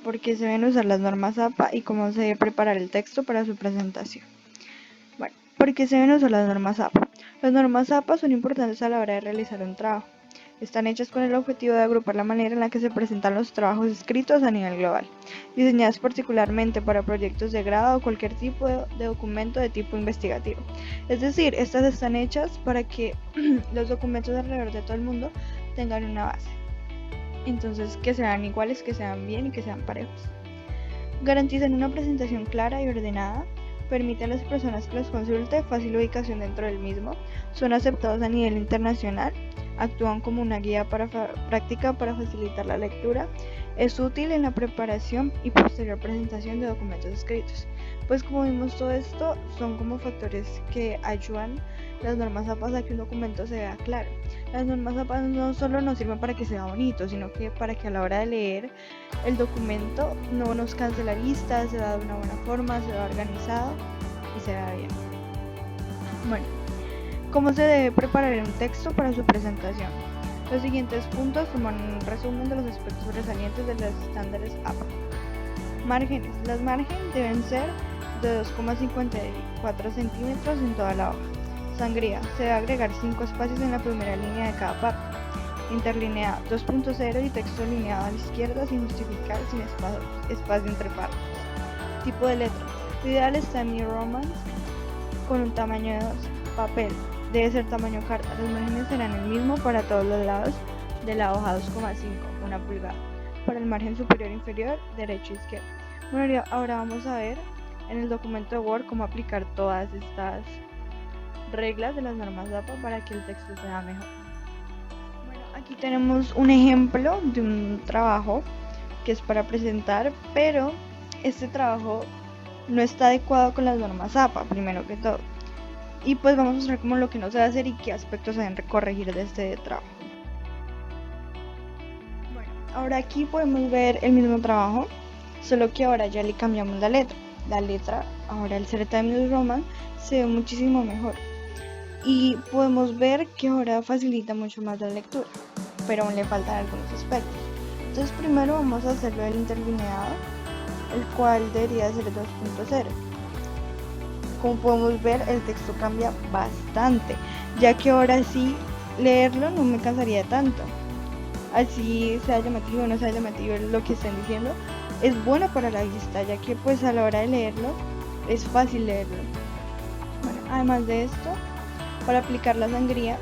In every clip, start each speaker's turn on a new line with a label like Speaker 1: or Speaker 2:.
Speaker 1: ¿Por qué se deben usar las normas APA y cómo se debe preparar el texto para su presentación? Bueno, ¿por qué se deben usar las normas APA? Las normas APA son importantes a la hora de realizar un trabajo. Están hechas con el objetivo de agrupar la manera en la que se presentan los trabajos escritos a nivel global, diseñadas particularmente para proyectos de grado o cualquier tipo de documento de tipo investigativo. Es decir, estas están hechas para que los documentos alrededor de todo el mundo tengan una base. Entonces, que sean iguales, que sean bien y que sean parejos. Garantizan una presentación clara y ordenada, permiten a las personas que los consulte fácil ubicación dentro del mismo, son aceptados a nivel internacional, actúan como una guía práctica para facilitar la lectura, es útil en la preparación y posterior presentación de documentos escritos. Pues como vimos, todo esto son como factores que ayudan las normas APA a que un documento se vea claro. Las normas APA no solo nos sirven para que sea bonito, sino que para que a la hora de leer el documento no nos canse la vista, se vea de una buena forma, se vea organizado y se vea bien. Bueno, ¿cómo se debe preparar un texto para su presentación? Los siguientes puntos forman un resumen de los aspectos sobresalientes de los estándares APA. Márgenes. Las márgenes deben ser de 2,54 centímetros en toda la hoja. Sangría. Se debe agregar 5 espacios en la primera línea de cada parte. Interlineado 2.0 y texto lineado a la izquierda sin justificar, sin espacio entre párrafos. Tipo de letra. Lo ideal es Times New Roman con un tamaño de 2. Papel. Debe ser tamaño carta. Los márgenes serán el mismo para todos los lados de la hoja 2,5, 1 pulgada. Para el margen superior e inferior, derecho e izquierdo. Bueno, ahora vamos a ver en el documento de Word cómo aplicar todas estas reglas de las normas APA para que el texto sea mejor. Bueno, aquí tenemos un ejemplo de un trabajo que es para presentar, pero este trabajo no está adecuado con las normas APA, primero que todo. Y pues vamos a mostrar cómo lo que no se debe hacer y qué aspectos se deben corregir de este trabajo. Bueno, ahora aquí podemos ver el mismo trabajo, solo que ahora ya le cambiamos la letra. La letra, ahora al ser Times New Roman, se ve muchísimo mejor. Y podemos ver que ahora facilita mucho más la lectura, pero aún le faltan algunos aspectos. Entonces primero vamos a hacerlo del interlineado, el cual debería ser 2.0. Como podemos ver, el texto cambia bastante, ya que ahora sí leerlo no me cansaría tanto. Así sea llamativo o no sea llamativo lo que estén diciendo, es bueno para la vista, ya que pues a la hora de leerlo es fácil leerlo. Bueno, además de esto, para aplicar la sangría,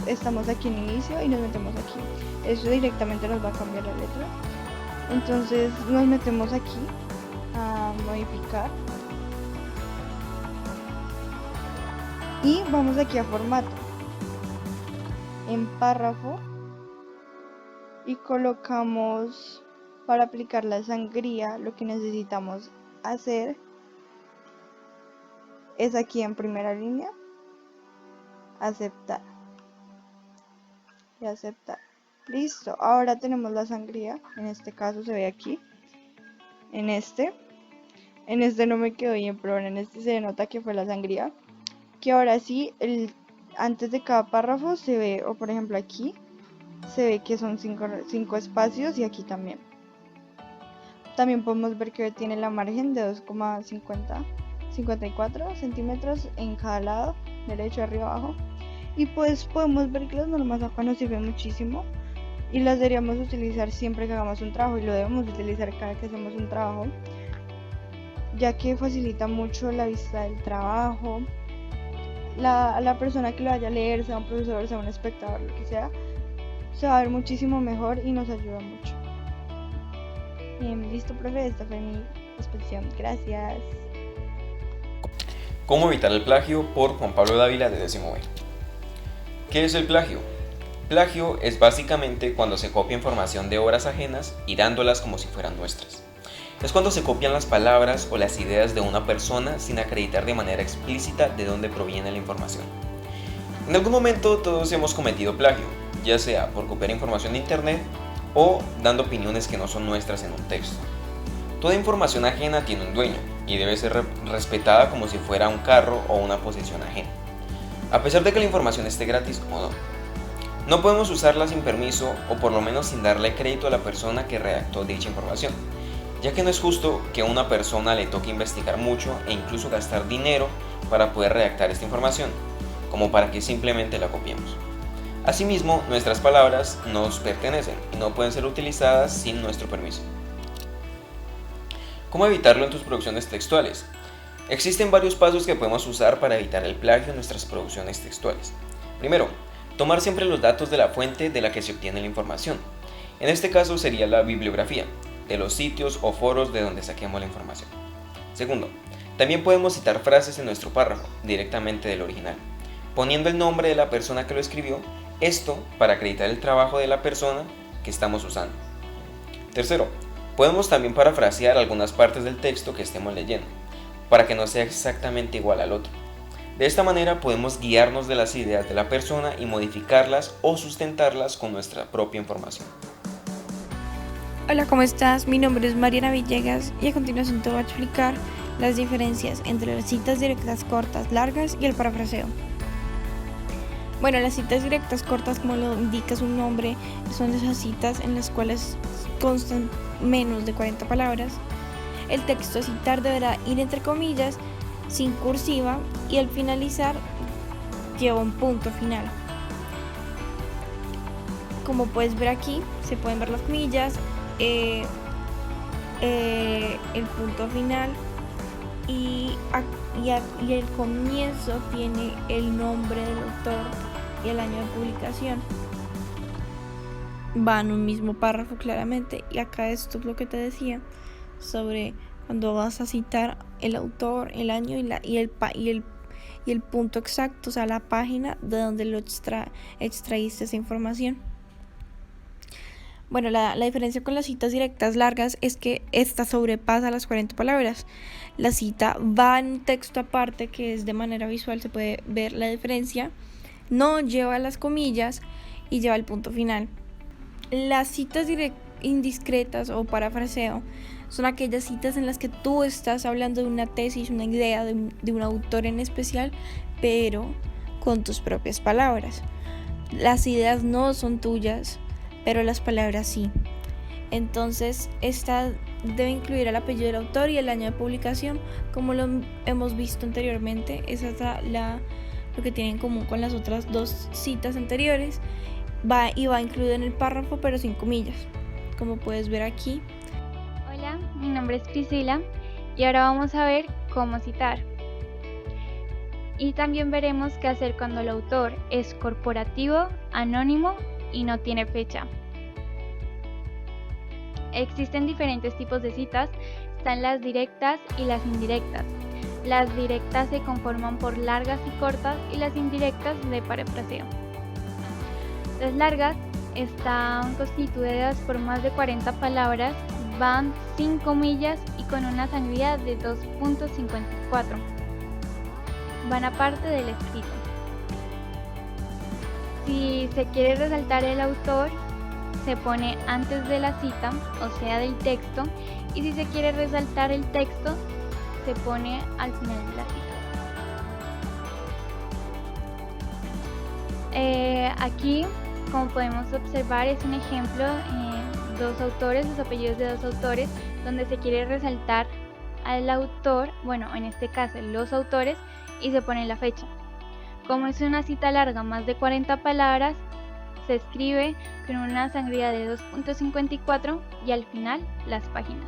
Speaker 1: estamos aquí en inicio y nos metemos aquí. Eso directamente nos va a cambiar la letra. Entonces nos metemos aquí a modificar y vamos aquí a formato, en párrafo, y colocamos para aplicar la sangría. Lo que necesitamos hacer es aquí en primera línea aceptar y aceptar. Listo, ahora tenemos la sangría. En este caso se ve aquí, en este no me quedó bien, pero en este se nota que fue la sangría, que ahora sí antes de cada párrafo se ve, o por ejemplo aquí se ve que son 5 espacios, y aquí también podemos ver que tiene la margen de 2,54 centímetros en cada lado, derecho, arriba, abajo. Y pues podemos ver que las normas APA nos sirven muchísimo y las deberíamos utilizar siempre que hagamos un trabajo, y lo debemos utilizar cada que hacemos un trabajo, ya que facilita mucho la vista del trabajo. La persona que lo vaya a leer, sea un profesor, sea un espectador, lo que sea, se va a ver muchísimo mejor y nos ayuda mucho. Bien, listo, profe, esta fue mi exposición. Gracias.
Speaker 2: ¿Cómo evitar el plagio? Por Juan Pablo Dávila de 10º B. ¿Qué es el plagio? Plagio es básicamente cuando se copia información de obras ajenas y dándolas como si fueran nuestras. Es cuando se copian las palabras o las ideas de una persona sin acreditar de manera explícita de dónde proviene la información. En algún momento todos hemos cometido plagio, ya sea por copiar información de internet o dando opiniones que no son nuestras en un texto. Toda información ajena tiene un dueño y debe ser respetada como si fuera un carro o una posesión ajena, a pesar de que la información esté gratis o no. No podemos usarla sin permiso, o por lo menos sin darle crédito a la persona que redactó dicha información. ya que no es justo que a una persona le toque investigar mucho e incluso gastar dinero para poder redactar esta información, como para que simplemente la copiemos. Asimismo, nuestras palabras nos pertenecen y no pueden ser utilizadas sin nuestro permiso. ¿Cómo evitarlo en tus producciones textuales? Existen varios pasos que podemos usar para evitar el plagio en nuestras producciones textuales. Primero, tomar siempre los datos de la fuente de la que se obtiene la información. En este caso sería la bibliografía, de los sitios o foros de donde saquemos la información. Segundo, también podemos citar frases en nuestro párrafo, directamente del original, poniendo el nombre de la persona que lo escribió, esto para acreditar el trabajo de la persona que estamos usando. Tercero, podemos también parafrasear algunas partes del texto que estemos leyendo, para que no sea exactamente igual al otro. De esta manera podemos guiarnos de las ideas de la persona y modificarlas o sustentarlas con nuestra propia información.
Speaker 3: Hola, ¿cómo estás? Mi nombre es Mariana Villegas y a continuación te voy a explicar las diferencias entre las citas directas cortas, largas y el parafraseo. Bueno, las citas directas cortas, como lo indica su nombre, son esas citas en las cuales constan menos de 40 palabras. El texto a citar deberá ir entre comillas, sin cursiva, y al finalizar lleva un punto final. Como puedes ver aquí, se pueden ver las comillas, el punto final y el comienzo tiene el nombre del autor y el año de publicación. Va en un mismo párrafo claramente, y acá esto es lo que te decía sobre cuando vas a citar el autor, el año y el punto exacto, o sea, la página de donde extraíste esa información. Bueno, la diferencia con las citas directas largas es que esta sobrepasa las 40 palabras. La cita va en un texto aparte que es de manera visual, se puede ver la diferencia. No lleva las comillas y lleva el punto final. Las citas indiscretas o parafraseo son aquellas citas en las que tú estás hablando de una tesis, una idea de un autor en especial, pero con tus propias palabras. Las ideas no son tuyas, pero las palabras sí. Entonces, esta debe incluir el apellido del autor y el año de publicación, como lo hemos visto anteriormente. Esa es lo que tiene en común con las otras dos citas anteriores. Va incluido en el párrafo, pero sin comillas, como puedes ver aquí.
Speaker 4: Hola, mi nombre es Priscila y ahora vamos a ver cómo citar. Y también veremos qué hacer cuando el autor es corporativo, anónimo y no tiene fecha. Existen diferentes tipos de citas, están las directas y las indirectas. Las directas se conforman por largas y cortas y las indirectas de parafraseo. Las largas están constituidas por más de 40 palabras, van sin comillas y con una sangría de 2.54. Van aparte del escrito. Si se quiere resaltar el autor, se pone antes de la cita, o sea del texto, y si se quiere resaltar el texto, se pone al final de la cita. Aquí, como podemos observar, es un ejemplo dos autores, los apellidos de dos autores, donde se quiere resaltar al autor, bueno, en este caso los autores, y se pone la fecha. Como es una cita larga, más de 40 palabras, se escribe con una sangría de 2.54 y al final las páginas.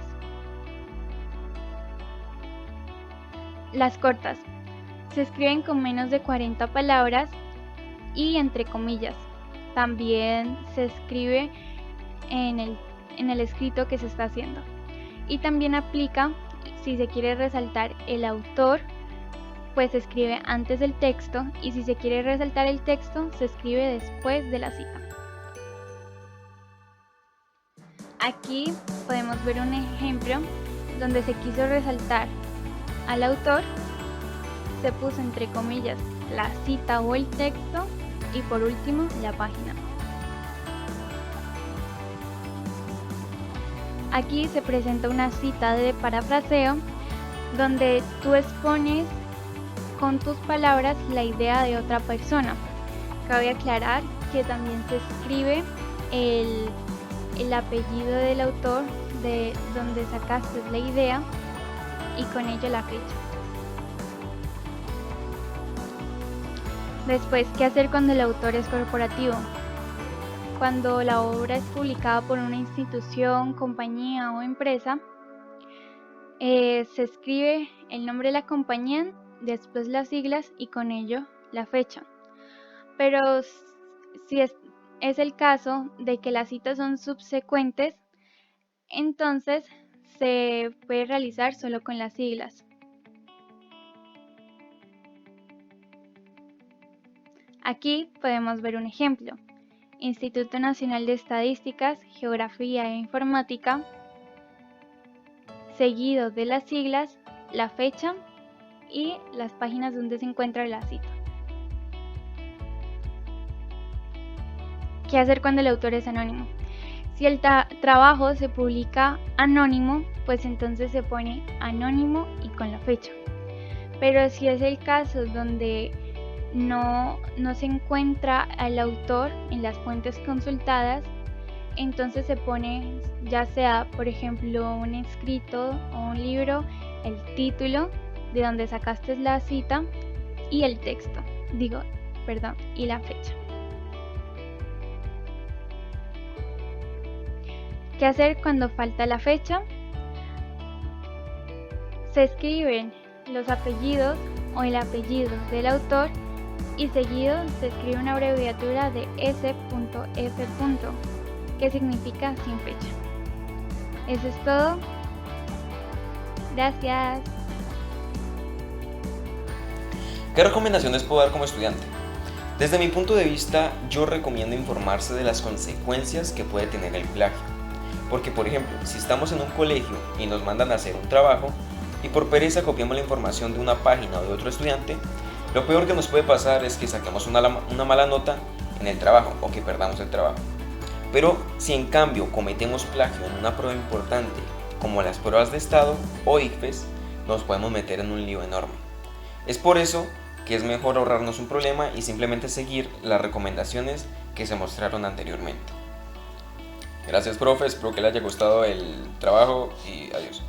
Speaker 4: Las cortas se escriben con menos de 40 palabras y entre comillas. También se escribe en el escrito que se está haciendo. Y también aplica si se quiere resaltar el autor, pues se escribe antes del texto, y si se quiere resaltar el texto, se escribe después de la cita. Aquí podemos ver un ejemplo donde se quiso resaltar al autor, se puso entre comillas la cita o el texto y por último la página. Aquí se presenta una cita de parafraseo donde tú expones con tus palabras la idea de otra persona. Cabe aclarar que también se escribe el apellido del autor, de donde sacaste la idea y con ello la fecha. Después, ¿qué hacer cuando el autor es corporativo? Cuando la obra es publicada por una institución, compañía o empresa, se escribe el nombre de la compañía, después las siglas y con ello la fecha. Pero si es el caso de que las citas son subsecuentes, entonces se puede realizar solo con las siglas. Aquí podemos ver un ejemplo: Instituto Nacional de Estadísticas, Geografía e Informática, seguido de las siglas, la fecha y las páginas donde se encuentra la cita. ¿Qué hacer cuando el autor es anónimo? Si el trabajo se publica anónimo, pues entonces se pone anónimo y con la fecha. Pero si es el caso donde no se encuentra al autor en las fuentes consultadas, entonces se pone, ya sea por ejemplo un escrito o un libro, el título de donde sacaste la cita y el texto, y la fecha. ¿Qué hacer cuando falta la fecha? Se escriben los apellidos o el apellido del autor y seguido se escribe una abreviatura de S.F. que significa sin fecha. Eso es todo. Gracias.
Speaker 2: ¿Qué recomendaciones puedo dar como estudiante? Desde mi punto de vista, yo recomiendo informarse de las consecuencias que puede tener el plagio. Porque, por ejemplo, si estamos en un colegio y nos mandan a hacer un trabajo y por pereza copiamos la información de una página o de otro estudiante, lo peor que nos puede pasar es que saquemos una mala nota en el trabajo o que perdamos el trabajo. Pero si en cambio cometemos plagio en una prueba importante como las pruebas de estado o ICFES, nos podemos meter en un lío enorme. Es por eso que es mejor ahorrarnos un problema y simplemente seguir las recomendaciones que se mostraron anteriormente. Gracias, profe, espero que les haya gustado el trabajo y adiós.